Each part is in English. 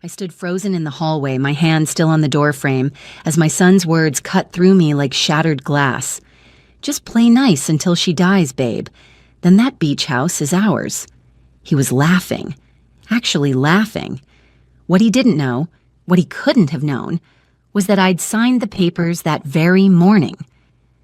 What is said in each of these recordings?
I stood frozen in the hallway, my hand still on the doorframe, as my son's words cut through me like shattered glass. Just play nice until she dies, babe. Then that beach house is ours. He was laughing. Actually laughing. What he didn't know, what he couldn't have known, was that I'd signed the papers that very morning.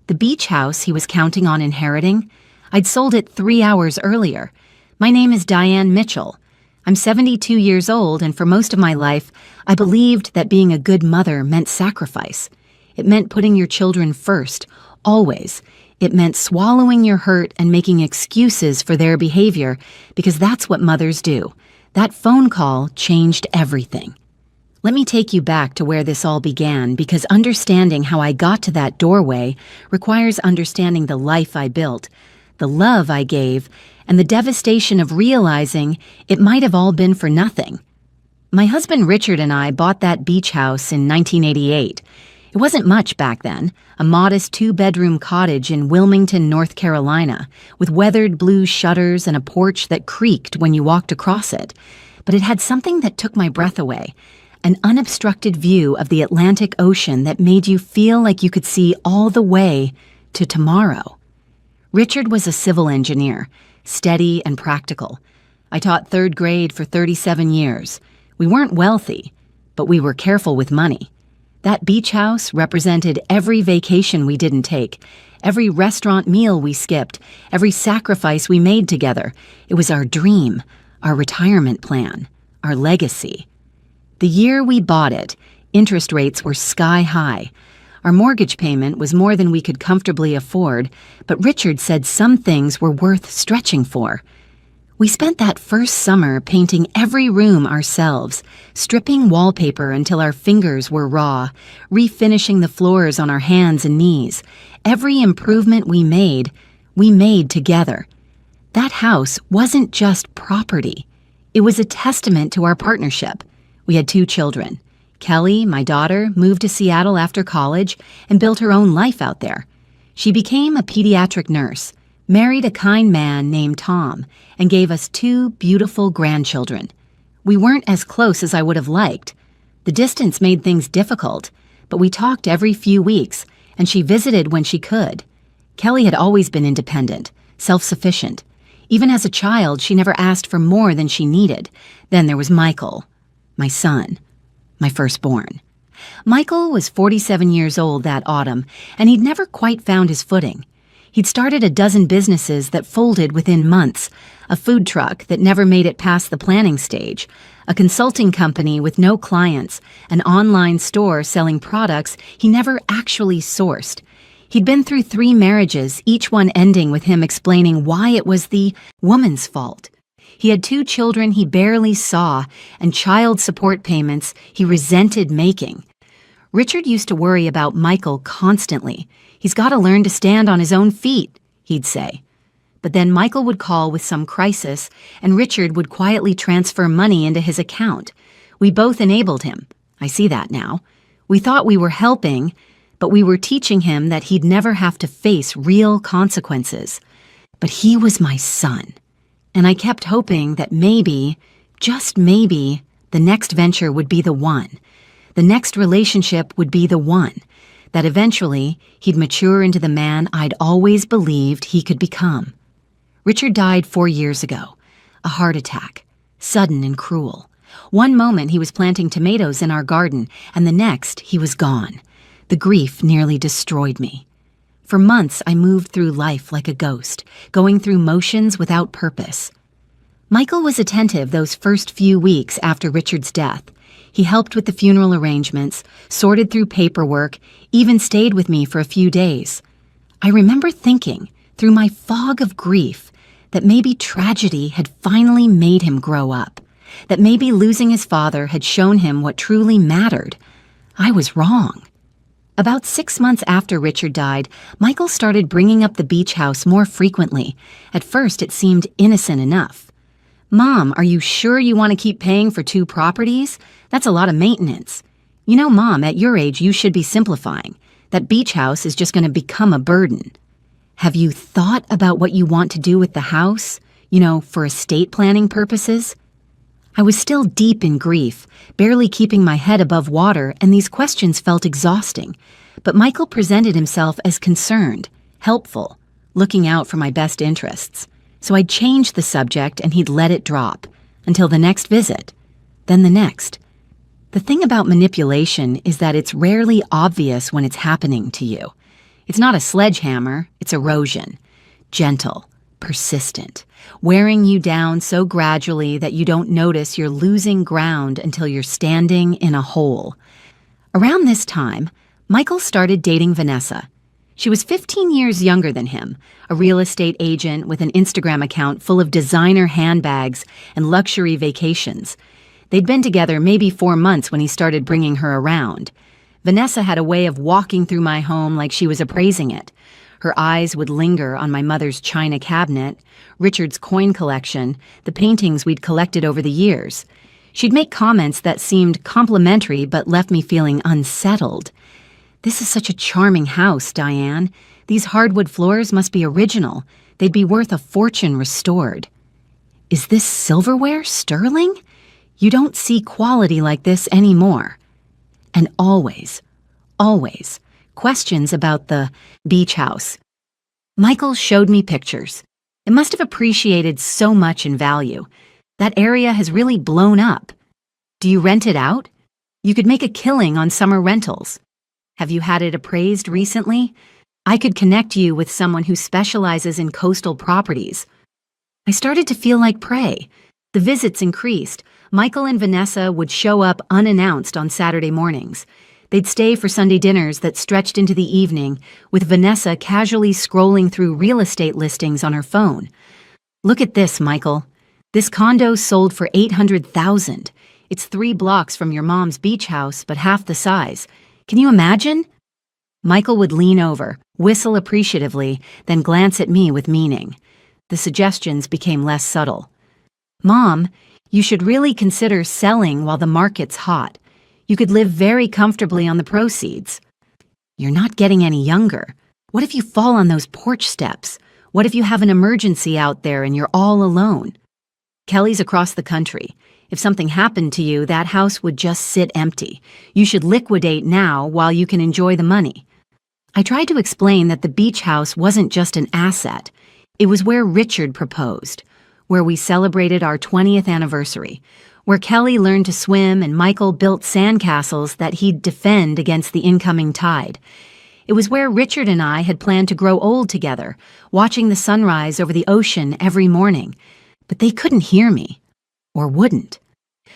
The beach house he was counting on inheriting, I'd sold it 3 hours earlier. My name is Diane Mitchell. I'm 72 years old, and for most of my life, I believed that being a good mother meant sacrifice. It meant putting your children first, always. It meant swallowing your hurt and making excuses for their behavior, because that's what mothers do. That phone call changed everything. Let me take you back to where this all began, because understanding how I got to that doorway requires understanding the life I built, the love I gave, and the devastation of realizing it might have all been for nothing. My husband Richard and I bought that beach house in 1988. It wasn't much back then, a modest 2-bedroom cottage in Wilmington, North Carolina, with weathered blue shutters and a porch that creaked when you walked across it. But it had something that took my breath away, an unobstructed view of the Atlantic Ocean that made you feel like you could see all the way to tomorrow. Richard was a civil engineer, steady and practical. I taught 3rd grade for 37 years. We weren't wealthy, but we were careful with money. That beach house represented every vacation we didn't take, every restaurant meal we skipped, every sacrifice we made together. It was our dream, our retirement plan, our legacy. The year we bought it, interest rates were sky high. Our mortgage payment was more than we could comfortably afford, but Richard said some things were worth stretching for. We spent that first summer painting every room ourselves, stripping wallpaper until our fingers were raw, refinishing the floors on our hands and knees. Every improvement we made together. That house wasn't just property. It was a testament to our partnership. We had 2 children. Kelly, my daughter, moved to Seattle after college and built her own life out there. She became a pediatric nurse, married a kind man named Tom, and gave us 2 beautiful grandchildren. We weren't as close as I would have liked. The distance made things difficult, but we talked every few weeks, and she visited when she could. Kelly had always been independent, self-sufficient. Even as a child, she never asked for more than she needed. Then there was Michael, my son. My firstborn. Michael was 47 years old that autumn, and he'd never quite found his footing. He'd started a dozen businesses that folded within months, a food truck that never made it past the planning stage, a consulting company with no clients, an online store selling products he never actually sourced. He'd been through 3 marriages, each one ending with him explaining why it was the woman's fault. He had 2 children he barely saw and child support payments he resented making. Richard used to worry about Michael constantly. He's got to learn to stand on his own feet, he'd say. But then Michael would call with some crisis, and Richard would quietly transfer money into his account. We both enabled him. I see that now. We thought we were helping, but we were teaching him that he'd never have to face real consequences. But he was my son. And I kept hoping that maybe, just maybe, the next venture would be the one. The next relationship would be the one. That eventually, he'd mature into the man I'd always believed he could become. Richard died 4 years ago. A heart attack. Sudden and cruel. One moment he was planting tomatoes in our garden, and the next he was gone. The grief nearly destroyed me. For months, I moved through life like a ghost, going through motions without purpose. Michael was attentive those first few weeks after Richard's death. He helped with the funeral arrangements, sorted through paperwork, even stayed with me for a few days. I remember thinking, through my fog of grief, that maybe tragedy had finally made him grow up, that maybe losing his father had shown him what truly mattered. I was wrong. About 6 months after Richard died, Michael started bringing up the beach house more frequently. At first, it seemed innocent enough. "Mom, are you sure you want to keep paying for 2 properties? That's a lot of maintenance. You know, Mom, at your age, you should be simplifying. That beach house is just going to become a burden. Have you thought about what you want to do with the house? You know, for estate planning purposes?" I was still deep in grief, barely keeping my head above water, and these questions felt exhausting. But Michael presented himself as concerned, helpful, looking out for my best interests. So I'd change the subject and he'd let it drop, until the next visit, then the next. The thing about manipulation is that it's rarely obvious when it's happening to you. It's not a sledgehammer, it's erosion. Gentle, persistent, wearing you down so gradually that you don't notice you're losing ground until you're standing in a hole. Around this time, Michael started dating Vanessa. She was 15 years younger than him, a real estate agent with an Instagram account full of designer handbags and luxury vacations. They'd been together maybe 4 months when he started bringing her around. Vanessa had a way of walking through my home like she was appraising it. Her eyes would linger on my mother's china cabinet, Richard's coin collection, the paintings we'd collected over the years. She'd make comments that seemed complimentary but left me feeling unsettled. "This is such a charming house, Diane. These hardwood floors must be original. They'd be worth a fortune restored." "Is this silverware sterling? You don't see quality like this anymore." And always, questions about the beach house. Michael showed me pictures. It must have appreciated so much in value. That area has really blown up. "Do you rent it out? You could make a killing on summer rentals. Have you had it appraised recently? I could connect you with someone who specializes in coastal properties." I started to feel like prey. The visits increased. Michael and Vanessa would show up unannounced on Saturday mornings. They'd stay for Sunday dinners that stretched into the evening, with Vanessa casually scrolling through real estate listings on her phone. "Look at this, Michael. This condo sold for $800,000. It's 3 blocks from your mom's beach house, but half the size. Can you imagine?" Michael would lean over, whistle appreciatively, then glance at me with meaning. The suggestions became less subtle. "Mom, you should really consider selling while the market's hot. You could live very comfortably on the proceeds." "You're not getting any younger. What if you fall on those porch steps? What if you have an emergency out there and you're all alone?" "Kelly's across the country. If something happened to you, that house would just sit empty. You should liquidate now while you can enjoy the money." I tried to explain that the beach house wasn't just an asset. It was where Richard proposed, where we celebrated our 20th anniversary, where Kelly learned to swim and Michael built sandcastles that he'd defend against the incoming tide. It was where Richard and I had planned to grow old together, watching the sunrise over the ocean every morning. But they couldn't hear me, or wouldn't.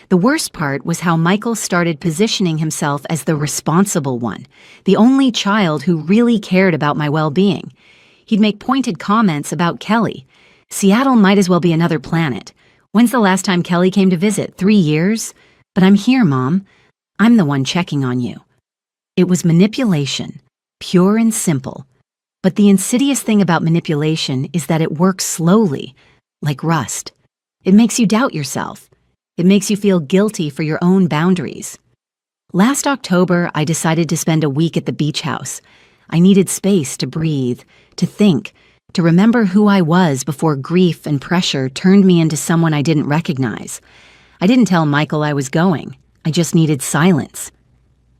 The worst part was how Michael started positioning himself as the responsible one, the only child who really cared about my well-being. He'd make pointed comments about Kelly. "Seattle might as well be another planet. When's the last time Kelly came to visit? 3 years? But I'm here, Mom. I'm the one checking on you." It was manipulation, pure and simple. But the insidious thing about manipulation is that it works slowly, like rust. It makes you doubt yourself. It makes you feel guilty for your own boundaries. Last October, I decided to spend a week at the beach house. I needed space to breathe, to think, to remember who I was before grief and pressure turned me into someone I didn't recognize. I didn't tell Michael I was going. I just needed silence.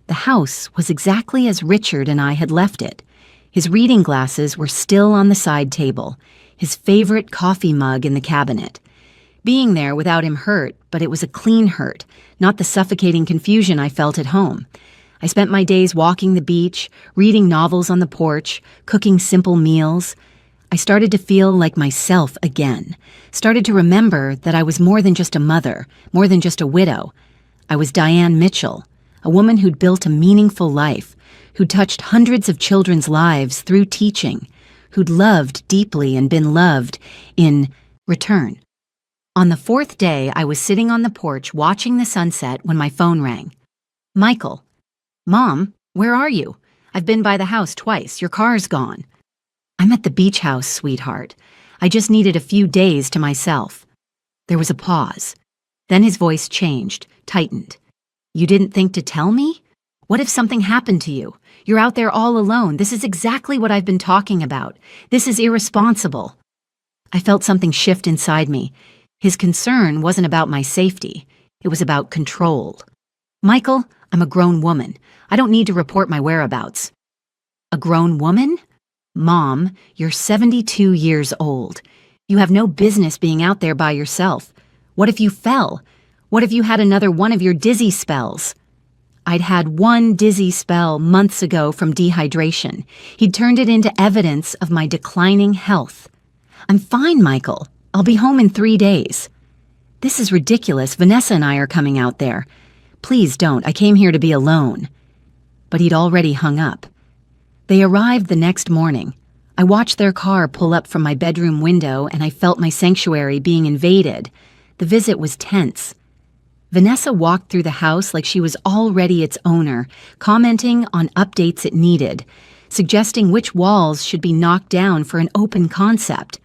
The house was exactly as Richard and I had left it. His reading glasses were still on the side table, his favorite coffee mug in the cabinet. Being there without him hurt, but it was a clean hurt, not the suffocating confusion I felt at home. I spent my days walking the beach, reading novels on the porch, cooking simple meals. I started to feel like myself again, started to remember that I was more than just a mother, more than just a widow. I was Diane Mitchell, a woman who'd built a meaningful life, who'd touched hundreds of children's lives through teaching, who'd loved deeply and been loved in return. On the 4th day, I was sitting on the porch watching the sunset when my phone rang. "Michael." "Mom, where are you? I've been by the house twice. Your car's gone." "I'm at the beach house, sweetheart. I just needed a few days to myself." There was a pause. Then his voice changed, tightened. "You didn't think to tell me? What if something happened to you? You're out there all alone. This is exactly what I've been talking about. This is irresponsible." I felt something shift inside me. His concern wasn't about my safety. It was about control. "Michael, I'm a grown woman. I don't need to report my whereabouts." "A grown woman? Mom, you're 72 years old. You have no business being out there by yourself. What if you fell? What if you had another one of your dizzy spells?" I'd had one dizzy spell months ago from dehydration. He'd turned it into evidence of my declining health. "I'm fine, Michael. I'll be home in 3 days." "This is ridiculous. Vanessa and I are coming out there." "Please don't. I came here to be alone." But he'd already hung up. They arrived the next morning. I watched their car pull up from my bedroom window, and I felt my sanctuary being invaded. The visit was tense. Vanessa walked through the house like she was already its owner, commenting on updates it needed, suggesting which walls should be knocked down for an open concept.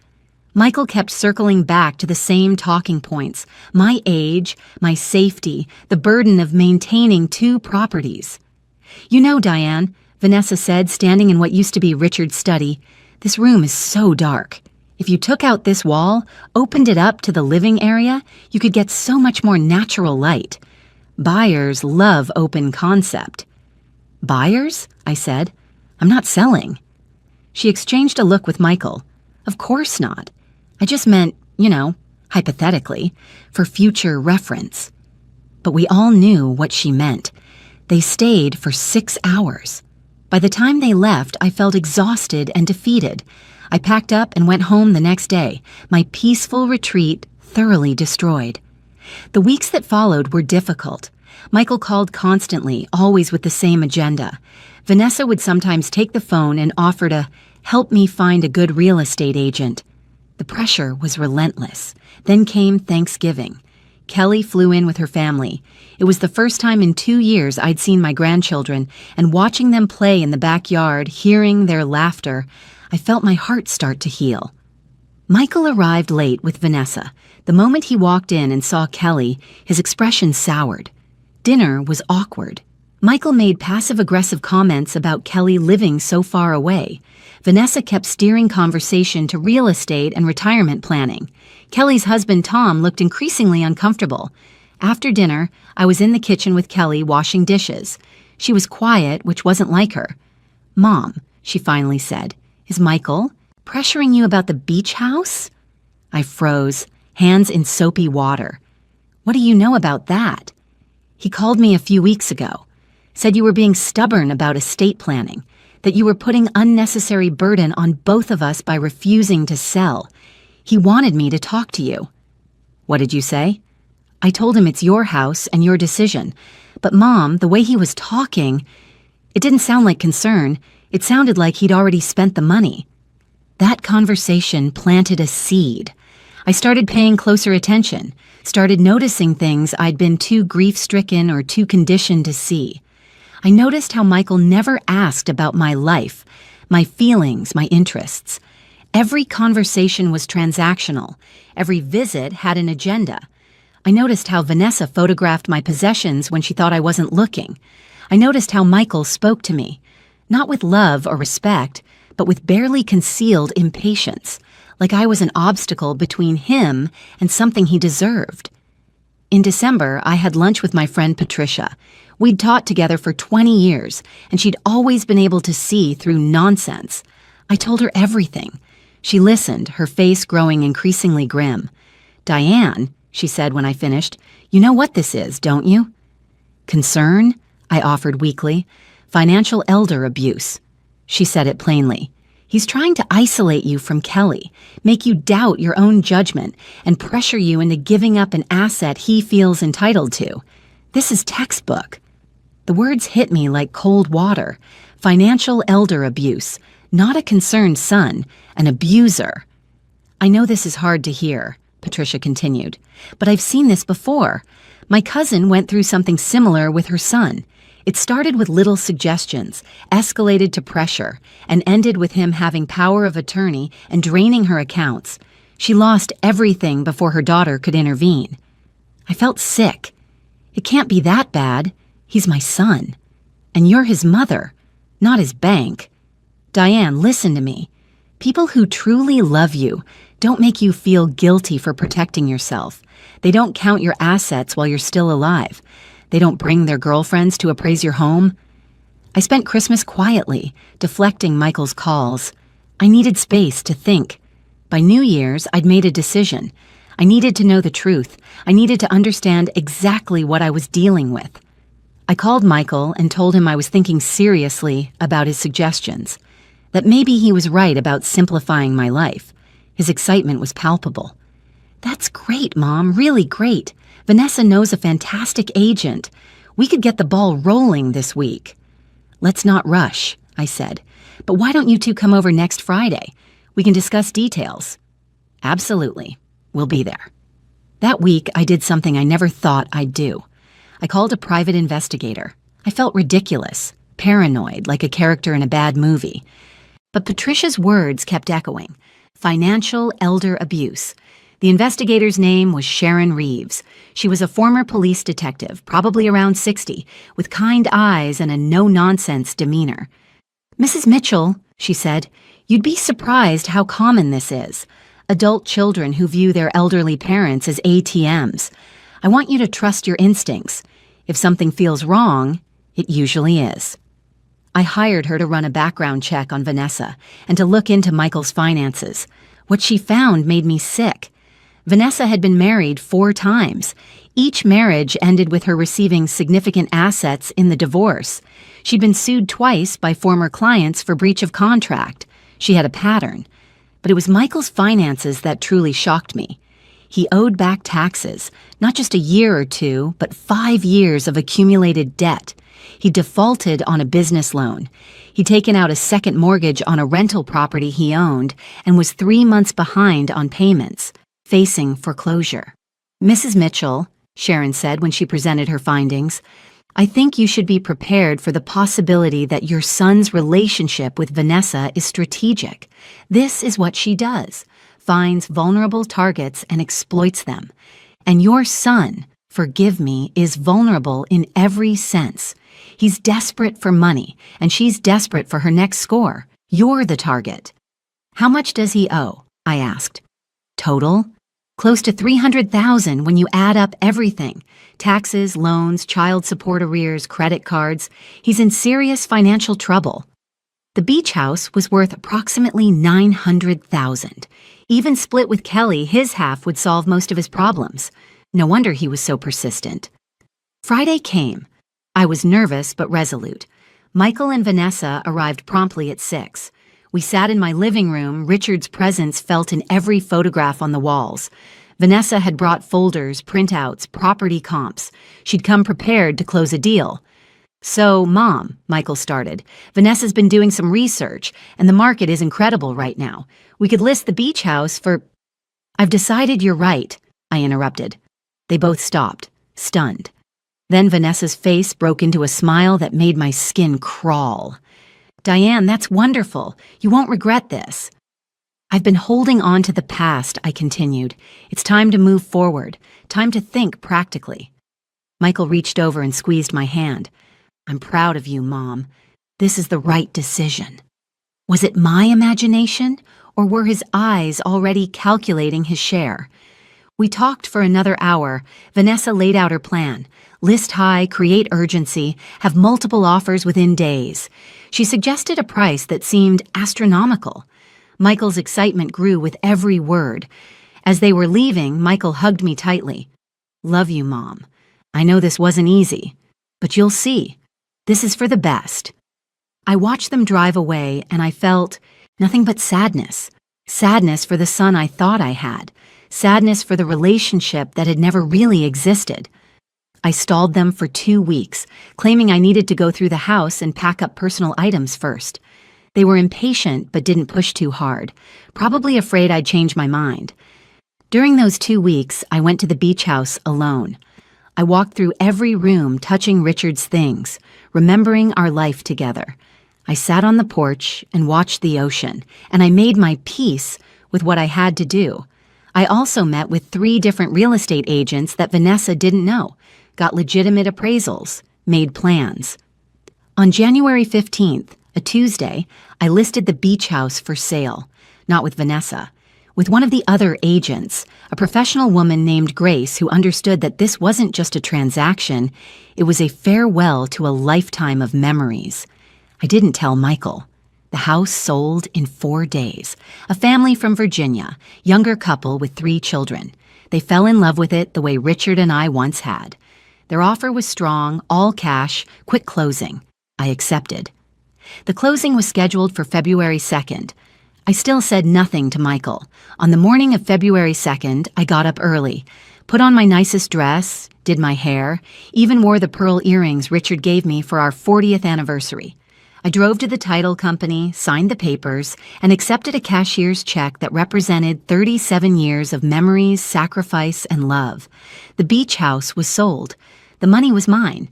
Michael kept circling back to the same talking points: my age, my safety, the burden of maintaining 2 properties. "You know, Diane," Vanessa said, standing in what used to be Richard's study, "this room is so dark. If you took out this wall, opened it up to the living area, you could get so much more natural light. Buyers love open concept." "Buyers?" I said. "I'm not selling." She exchanged a look with Michael. "Of course not. I just meant, hypothetically, for future reference." But we all knew what she meant. They stayed for 6 hours. By the time they left, I felt exhausted and defeated. I packed up and went home the next day, my peaceful retreat thoroughly destroyed. The weeks that followed were difficult. Michael called constantly, always with the same agenda. Vanessa would sometimes take the phone and offer to help me find a good real estate agent. The pressure was relentless. Then came Thanksgiving. Kelly flew in with her family. It was the first time in 2 years I'd seen my grandchildren, and watching them play in the backyard, hearing their laughter, I felt my heart start to heal. Michael arrived late with Vanessa. The moment he walked in and saw Kelly, his expression soured. Dinner was awkward. Michael made passive-aggressive comments about Kelly living so far away. Vanessa kept steering conversation to real estate and retirement planning. Kelly's husband, Tom, looked increasingly uncomfortable. After dinner, I was in the kitchen with Kelly washing dishes. She was quiet, which wasn't like her. "Mom," she finally said, "is Michael pressuring you about the beach house?" I froze, hands in soapy water. "What do you know about that?" "He called me a few weeks ago. Said you were being stubborn about estate planning, that you were putting unnecessary burden on both of us by refusing to sell. He wanted me to talk to you." "What did you say?" "I told him it's your house and your decision. But Mom, the way he was talking, it didn't sound like concern. It sounded like he'd already spent the money." That conversation planted a seed. I started paying closer attention, started noticing things I'd been too grief-stricken or too conditioned to see. I noticed how Michael never asked about my life, my feelings, my interests. Every conversation was transactional. Every visit had an agenda. I noticed how Vanessa photographed my possessions when she thought I wasn't looking. I noticed how Michael spoke to me, not with love or respect, but with barely concealed impatience, like I was an obstacle between him and something he deserved. In December, I had lunch with my friend Patricia. We'd taught together for 20 years, and she'd always been able to see through nonsense. I told her everything. She listened, her face growing increasingly grim. "Diane," she said when I finished, "you know what this is, don't you?" "Concern?" I offered weakly. "Financial elder abuse." She said it plainly. "He's trying to isolate you from Kelly, make you doubt your own judgment, and pressure you into giving up an asset he feels entitled to. This is textbook." The words hit me like cold water. Financial elder abuse, not a concerned son, an abuser. "I know this is hard to hear," Patricia continued, "but I've seen this before. My cousin went through something similar with her son. It started with little suggestions, escalated to pressure, and ended with him having power of attorney and draining her accounts. She lost everything before her daughter could intervene. I felt sick. It can't be that bad. He's my son. And you're his mother, not his bank. Diane, listen to me. People who truly love you don't make you feel guilty for protecting yourself. They don't count your assets while you're still alive. They don't bring their girlfriends to appraise your home. I spent Christmas quietly, deflecting Michael's calls. I needed space to think. By New Year's, I'd made a decision. I needed to know the truth. I needed to understand exactly what I was dealing with. I called Michael and told him I was thinking seriously about his suggestions, that maybe he was right about simplifying my life. His excitement was palpable. "That's great, Mom, really great. Vanessa knows a fantastic agent. We could get the ball rolling this week." "Let's not rush," I said. "But why don't you two come over next Friday? We can discuss details." "Absolutely. We'll be there." That week, I did something I never thought I'd do. I called a private investigator. I felt ridiculous, paranoid, like a character in a bad movie. But Patricia's words kept echoing. Financial elder abuse. The investigator's name was Sharon Reeves. She was a former police detective, probably around 60, with kind eyes and a no-nonsense demeanor. "Mrs. Mitchell," she said, "you'd be surprised how common this is. Adult children who view their elderly parents as ATMs. I want you to trust your instincts. If something feels wrong, it usually is." I hired her to run a background check on Vanessa and to look into Michael's finances. What she found made me sick. Vanessa had been married 4 times. Each marriage ended with her receiving significant assets in the divorce. She'd been sued twice by former clients for breach of contract. She had a pattern. But it was Michael's finances that truly shocked me. He owed back taxes, not just a year or 2, but 5 years of accumulated debt. He defaulted on a business loan. He'd taken out a second mortgage on a rental property he owned and was 3 months behind on payments, facing foreclosure. "Mrs. Mitchell," Sharon said when she presented her findings, "I think you should be prepared for the possibility that your son's relationship with Vanessa is strategic. This is what she does, finds vulnerable targets and exploits them. And your son, forgive me, is vulnerable in every sense. He's desperate for money, and she's desperate for her next score. You're the target." "How much does he owe?" I asked. "Total? Close to $300,000 when you add up everything. Taxes, loans, child support arrears, credit cards. He's in serious financial trouble." The beach house was worth approximately $900,000. Even split with Kelly, his half would solve most of his problems. No wonder he was so persistent. Friday came. I was nervous but resolute. Michael and Vanessa arrived promptly at 6. We sat in my living room. Richard's presence felt in every photograph on the walls. Vanessa had brought folders, printouts, property comps. She'd come prepared to close a deal. "So, Mom," Michael started, "Vanessa's been doing some research, and the market is incredible right now. We could list the beach house for—" "I've decided you're right," I interrupted. They both stopped, stunned. Then Vanessa's face broke into a smile that made my skin crawl. "Diane, that's wonderful. You won't regret this." "I've been holding on to the past," I continued. "It's time to move forward, time to think practically." Michael reached over and squeezed my hand. "I'm proud of you, Mom. This is the right decision." Was it my imagination, or were his eyes already calculating his share? We talked for another hour. Vanessa laid out her plan. List high, create urgency, have multiple offers within days. She suggested a price that seemed astronomical. Michael's excitement grew with every word. As they were leaving, Michael hugged me tightly. "Love you, Mom. I know this wasn't easy, but you'll see. This is for the best." I watched them drive away, and I felt nothing but sadness. Sadness for the son I thought I had. Sadness for the relationship that had never really existed. I stalled them for 2 weeks, claiming I needed to go through the house and pack up personal items first. They were impatient but didn't push too hard, probably afraid I'd change my mind. During those 2 weeks, I went to the beach house alone. I walked through every room, touching Richard's things, remembering our life together. I sat on the porch and watched the ocean, and I made my peace with what I had to do. I also met with 3 different real estate agents that Vanessa didn't know, got legitimate appraisals, made plans. On January 15th, a Tuesday, I listed the beach house for sale. not with Vanessa. With one of the other agents, a professional woman named Grace who understood that this wasn't just a transaction, it was a farewell to a lifetime of memories. I didn't tell Michael. The house sold in 4 days. A family from Virginia, younger couple with 3 children. They fell in love with it the way Richard and I once had. Their offer was strong, all cash, quick closing. I accepted. The closing was scheduled for February 2nd. I still said nothing to Michael. On the morning of February 2nd, I got up early, put on my nicest dress, did my hair, even wore the pearl earrings Richard gave me for our 40th anniversary. I drove to the title company, signed the papers, and accepted a cashier's check that represented 37 years of memories, sacrifice, and love. The beach house was sold. The money was mine,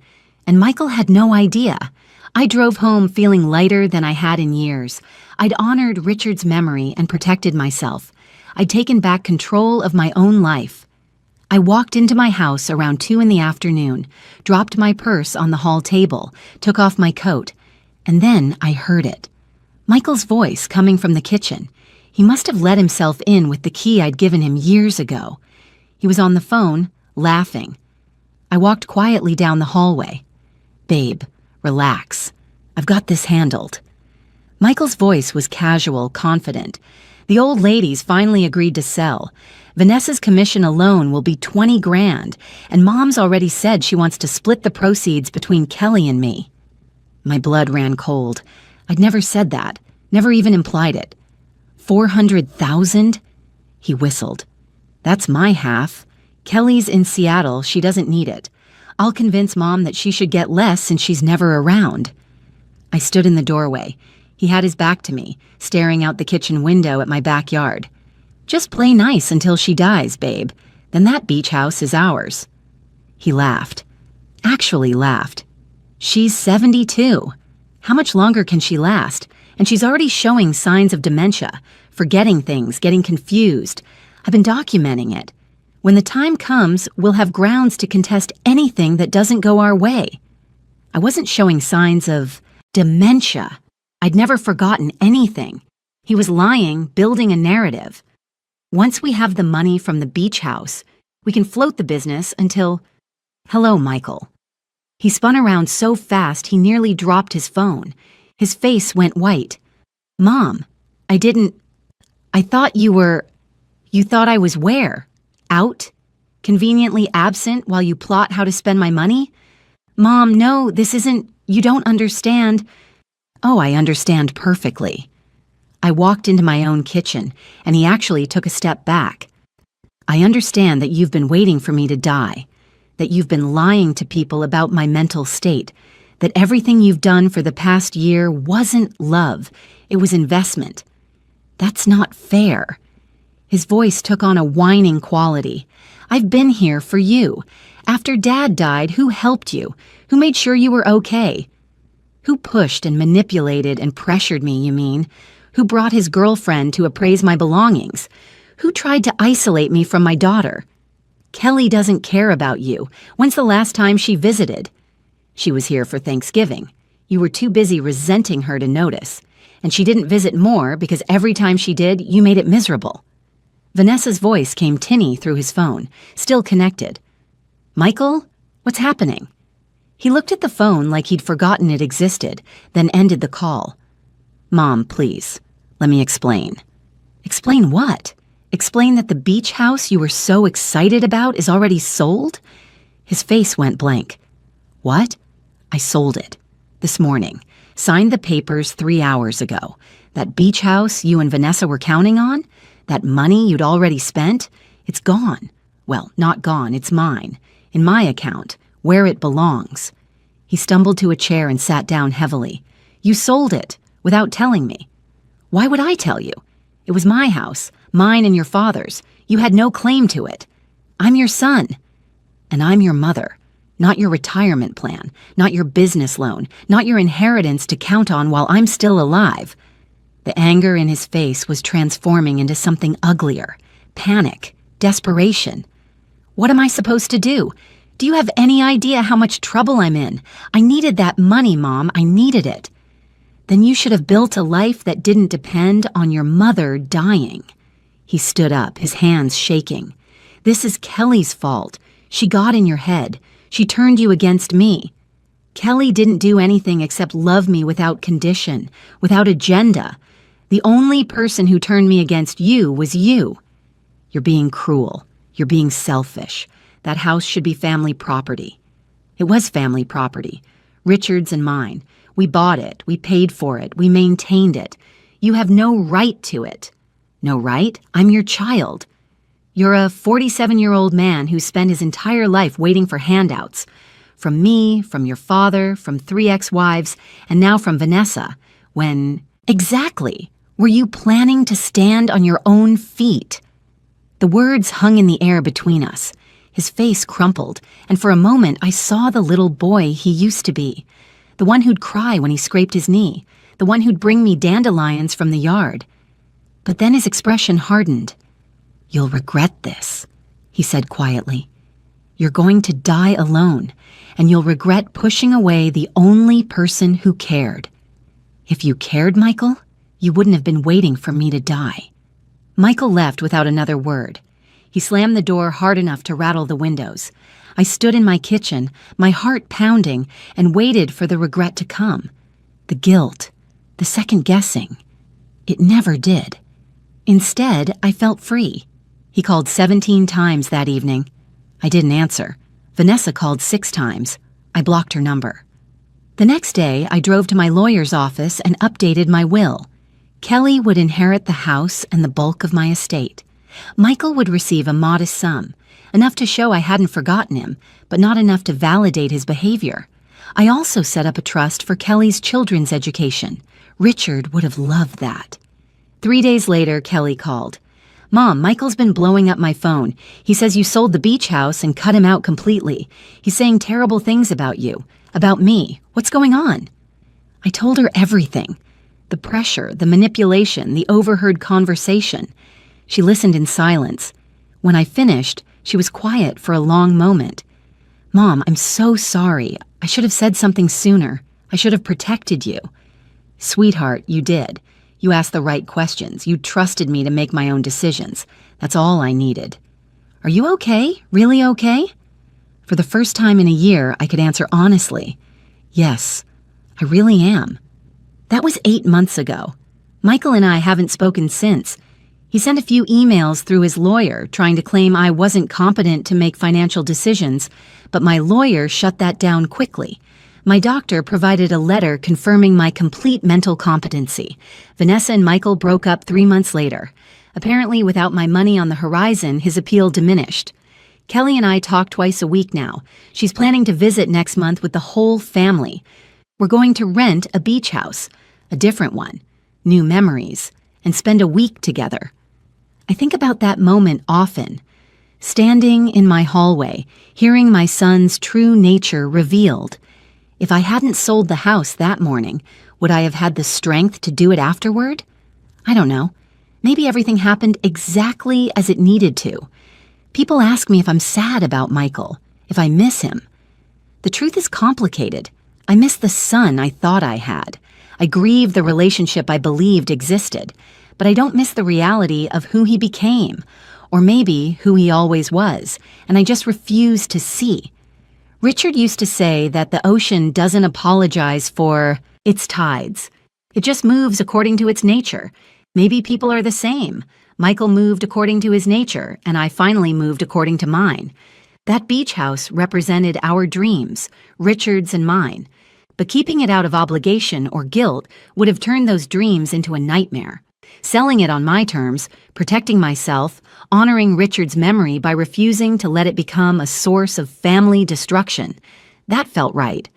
and Michael had no idea. I drove home feeling lighter than I had in years. I'd honored Richard's memory and protected myself. I'd taken back control of my own life. I walked into my house around 2 in the afternoon, dropped my purse on the hall table, took off my coat, and then I heard it. Michael's voice coming from the kitchen. He must have let himself in with the key I'd given him years ago. He was on the phone, laughing. I walked quietly down the hallway. "Babe, relax. I've got this handled." Michael's voice was casual, confident. "The old ladies finally agreed to sell. Vanessa's commission alone will be 20 grand, and Mom's already said she wants to split the proceeds between Kelly and me." My blood ran cold. I'd never said that, never even implied it. 400,000? He whistled. "That's my half. Kelly's in Seattle, she doesn't need it. I'll convince Mom that she should get less since she's never around." I stood in the doorway. He had his back to me, staring out the kitchen window at my backyard. "Just play nice until she dies, babe. Then that beach house is ours." He laughed. Actually laughed. "She's 72. How much longer can she last? And she's already showing signs of dementia, forgetting things, getting confused. I've been documenting it. When the time comes, we'll have grounds to contest anything that doesn't go our way." I wasn't showing signs of dementia. I'd never forgotten anything. He was lying, building a narrative. Once we have the money from the beach house, we can float the business until... "Hello, Michael." He spun around so fast he nearly dropped his phone. His face went white. "Mom, I thought you thought I was where? Out? Conveniently absent while you plot how to spend my money? Mom, no, this isn't, you don't understand." "Oh, I understand perfectly." I walked into my own kitchen, and he actually took a step back. "I understand that you've been waiting for me to die, that you've been lying to people about my mental state, that everything you've done for the past year wasn't love, it was investment. That's not fair." His voice took on a whining quality. "I've been here for you. After Dad died, who helped you? Who made sure you were okay? Who pushed and manipulated and pressured me, you mean? Who brought his girlfriend to appraise my belongings? Who tried to isolate me from my daughter? Kelly doesn't care about you. When's the last time she visited? She was here for Thanksgiving. You were too busy resenting her to notice. And she didn't visit more because every time she did, you made it miserable." Vanessa's voice came tinny through his phone, still connected. "Michael, what's happening?" He looked at the phone like he'd forgotten it existed, then ended the call. "Mom, please, let me explain." "Explain what? Explain that the beach house you were so excited about is already sold?" His face went blank. "What?" "I sold it. This morning. Signed the papers 3 hours ago. That beach house you and Vanessa were counting on? That money you'd already spent? It's gone. Well, not gone, it's mine. In my account, where it belongs." He stumbled to a chair and sat down heavily. "You sold it, without telling me." "Why would I tell you? It was my house, mine and your father's. You had no claim to it. I'm your son. And I'm your mother. Not your retirement plan, not your business loan, not your inheritance to count on while I'm still alive." The anger in his face was transforming into something uglier. Panic, desperation. "What am I supposed to do? Do you have any idea how much trouble I'm in? I needed that money, Mom. I needed it." Then you should have built a life that didn't depend on your mother dying. He stood up, his hands shaking. This is Kelly's fault. She got in your head. She turned you against me. Kelly didn't do anything except love me without condition, without agenda. The only person who turned me against you was you. You're being cruel. You're being selfish. That house should be family property. It was family property. Richard's and mine. We bought it. We paid for it. We maintained it. You have no right to it. No right? I'm your child. You're a 47-year-old man who spent his entire life waiting for handouts. From me, from your father, from 3 ex-wives, and now from Vanessa. When... Exactly. Were you planning to stand on your own feet? The words hung in the air between us. His face crumpled, and for a moment I saw the little boy he used to be. The one who'd cry when he scraped his knee. The one who'd bring me dandelions from the yard. But then his expression hardened. "You'll regret this," he said quietly. "You're going to die alone, and you'll regret pushing away the only person who cared. If you cared, Michael, you wouldn't have been waiting for me to die." Michael left without another word. He slammed the door hard enough to rattle the windows. I stood in my kitchen, my heart pounding, and waited for the regret to come. The guilt, the second-guessing. It never did. Instead, I felt free. He called 17 times that evening. I didn't answer. Vanessa called 6 times. I blocked her number. The next day, I drove to my lawyer's office and updated my will. Kelly would inherit the house and the bulk of my estate. Michael would receive a modest sum, enough to show I hadn't forgotten him, but not enough to validate his behavior. I also set up a trust for Kelly's children's education. Richard would have loved that. 3 days later, Kelly called. "Mom, Michael's been blowing up my phone. He says you sold the beach house and cut him out completely. He's saying terrible things about you, about me. What's going on?" I told her everything. The pressure, the manipulation, the overheard conversation. She listened in silence. When I finished, she was quiet for a long moment. "Mom, I'm so sorry. I should have said something sooner. I should have protected you." "Sweetheart, you did. You asked the right questions. You trusted me to make my own decisions. That's all I needed." "Are you okay? Really okay?" For the first time in a year, I could answer honestly. "Yes, I really am." That was 8 months ago. Michael and I haven't spoken since. He sent a few emails through his lawyer trying to claim I wasn't competent to make financial decisions, but my lawyer shut that down quickly. My doctor provided a letter confirming my complete mental competency. Vanessa and Michael broke up 3 months later. Apparently, without my money on the horizon, his appeal diminished. Kelly and I talk twice a week now. She's planning to visit next month with the whole family. We're going to rent a beach house, a different one, new memories, and spend a week together. I think about that moment often, standing in my hallway, hearing my son's true nature revealed. If I hadn't sold the house that morning, would I have had the strength to do it afterward? I don't know. Maybe everything happened exactly as it needed to. People ask me if I'm sad about Michael, if I miss him. The truth is complicated. I miss the son I thought I had. I grieve the relationship I believed existed, but I don't miss the reality of who he became, or maybe who he always was, and I just refuse to see. Richard used to say that the ocean doesn't apologize for its tides. It just moves according to its nature. Maybe people are the same. Michael moved according to his nature, and I finally moved according to mine. That beach house represented our dreams, Richard's and mine. But keeping it out of obligation or guilt would have turned those dreams into a nightmare. Selling it on my terms, protecting myself, honoring Richard's memory by refusing to let it become a source of family destruction. That felt right.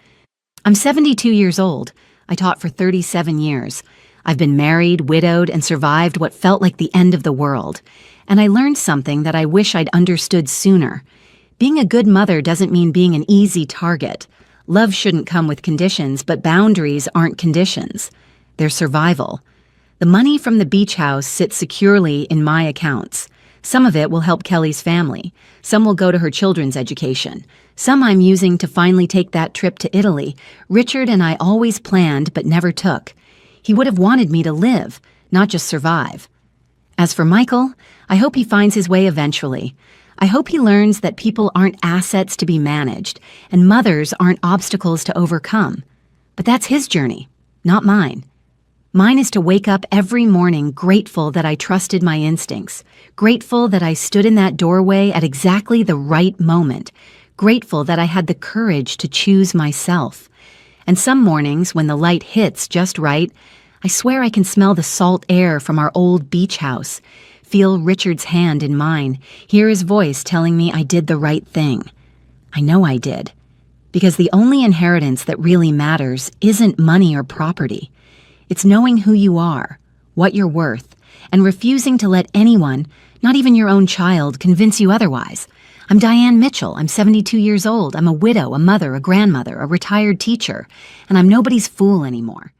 I'm 72 years old. I taught for 37 years. I've been married, widowed, and survived what felt like the end of the world. And I learned something that I wish I'd understood sooner. Being a good mother doesn't mean being an easy target. Love shouldn't come with conditions, but boundaries aren't conditions. They're survival. The money from the beach house sits securely in my accounts. Some of it will help Kelly's family. Some will go to her children's education. Some I'm using to finally take that trip to Italy. Richard and I always planned but never took. He would have wanted me to live, not just survive. As for Michael, I hope he finds his way eventually. I hope he learns that people aren't assets to be managed, and mothers aren't obstacles to overcome. But that's his journey, not mine. Mine is to wake up every morning grateful that I trusted my instincts, grateful that I stood in that doorway at exactly the right moment, grateful that I had the courage to choose myself. And some mornings, when the light hits just right, I swear I can smell the salt air from our old beach house, feel Richard's hand in mine, hear his voice telling me I did the right thing. I know I did. Because the only inheritance that really matters isn't money or property. It's knowing who you are, what you're worth, and refusing to let anyone, not even your own child, convince you otherwise. I'm Diane Mitchell. I'm 72 years old. I'm a widow, a mother, a grandmother, a retired teacher, and I'm nobody's fool anymore.